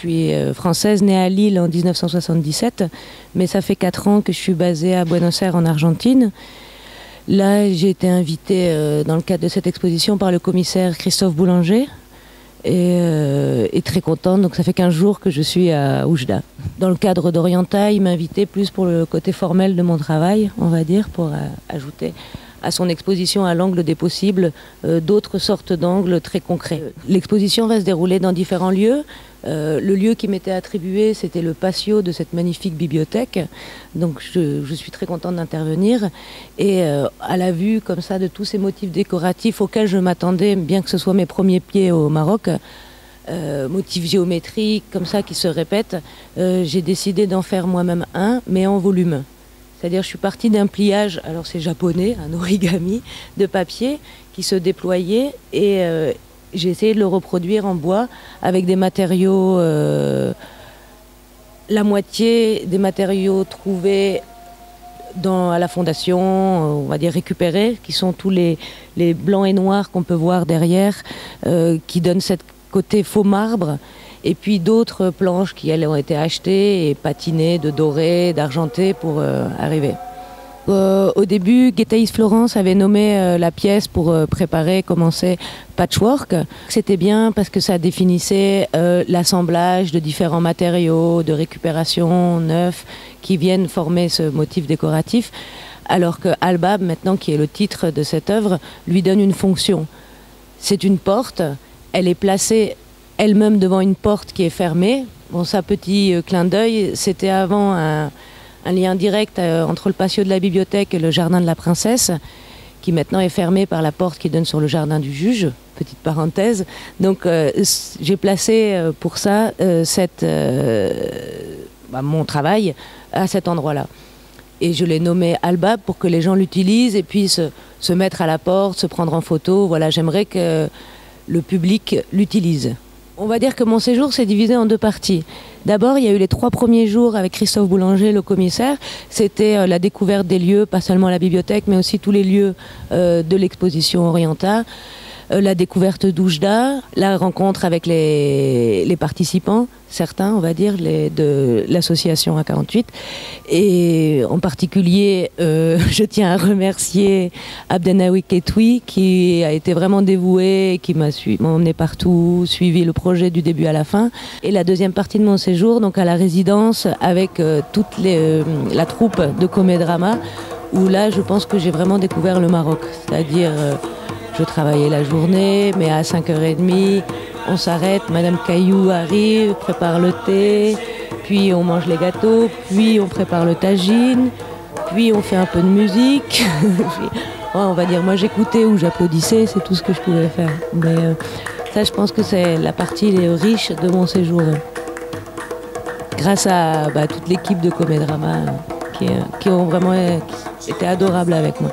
suis française, née à Lille en 1977, mais ça fait 4 ans que je suis basée à Buenos Aires en Argentine. Là, j'ai été invitée dans le cadre de cette exposition par le commissaire Christophe Boulanger et très contente. Donc ça fait 15 jours que je suis à Oujda. Dans le cadre d'Orienta, il m'a invitée plus pour le côté formel de mon travail, on va dire, pour ajouter à son exposition à l'angle des possibles d'autres sortes d'angles très concrets. L'exposition va se dérouler dans différents lieux. Le lieu qui m'était attribué, c'était le patio de cette magnifique bibliothèque. Donc je suis très contente d'intervenir. Et à la vue comme ça de tous ces motifs décoratifs auxquels je m'attendais, bien que ce soit mes premiers pieds au Maroc, motifs géométriques comme ça qui se répètent, j'ai décidé d'en faire moi-même un, mais en volume. C'est-à-dire je suis partie d'un pliage, alors c'est japonais, un origami de papier qui se déployait et j'ai essayé de le reproduire en bois avec des matériaux, la moitié des matériaux trouvés à la fondation, on va dire récupérés, qui sont tous les blancs et noirs qu'on peut voir derrière, qui donnent ce côté faux marbre. Et puis d'autres planches qui elles ont été achetées et patinées de doré, d'argenté pour arriver. Au début, Guétaïs Florence avait nommé la pièce pour commencer Patchwork. C'était bien parce que ça définissait l'assemblage de différents matériaux, de récupération neufs qui viennent former ce motif décoratif. Alors que Albab, maintenant qui est le titre de cette œuvre, lui donne une fonction. C'est une porte, elle est placée elle-même devant une porte qui est fermée. Bon, ça, petit clin d'œil, c'était avant un lien direct entre le patio de la bibliothèque et le jardin de la princesse, qui maintenant est fermé par la porte qui donne sur le jardin du juge, petite parenthèse. Donc j'ai placé pour ça mon travail à cet endroit-là. Et je l'ai nommé Albab pour que les gens l'utilisent et puissent se mettre à la porte, se prendre en photo. Voilà, j'aimerais que le public l'utilise. On va dire que mon séjour s'est divisé en 2 parties. D'abord, il y a eu les 3 premiers jours avec Christophe Boulanger, le commissaire. C'était la découverte des lieux, pas seulement la bibliothèque, mais aussi tous les lieux de l'exposition Orienta. La découverte d'Oujda, la rencontre avec les participants, certains, on va dire, de l'association A48. Et en particulier, je tiens à remercier Abdenaoui Ketoui, qui a été vraiment dévoué, qui m'a emmené partout, suivi le projet du début à la fin. Et la deuxième partie de mon séjour, donc à la résidence, avec toute la troupe de Comédrama, où là, je pense que j'ai vraiment découvert le Maroc. C'est-à-dire... je travaillais la journée, mais à 5h30, on s'arrête, Madame Caillou arrive, prépare le thé, puis on mange les gâteaux, puis on prépare le tagine, puis on fait un peu de musique. On va dire, moi j'écoutais ou j'applaudissais, c'est tout ce que je pouvais faire. Mais ça, je pense que c'est la partie riche de mon séjour. Grâce à toute l'équipe de Comédrama qui ont vraiment été adorables avec moi.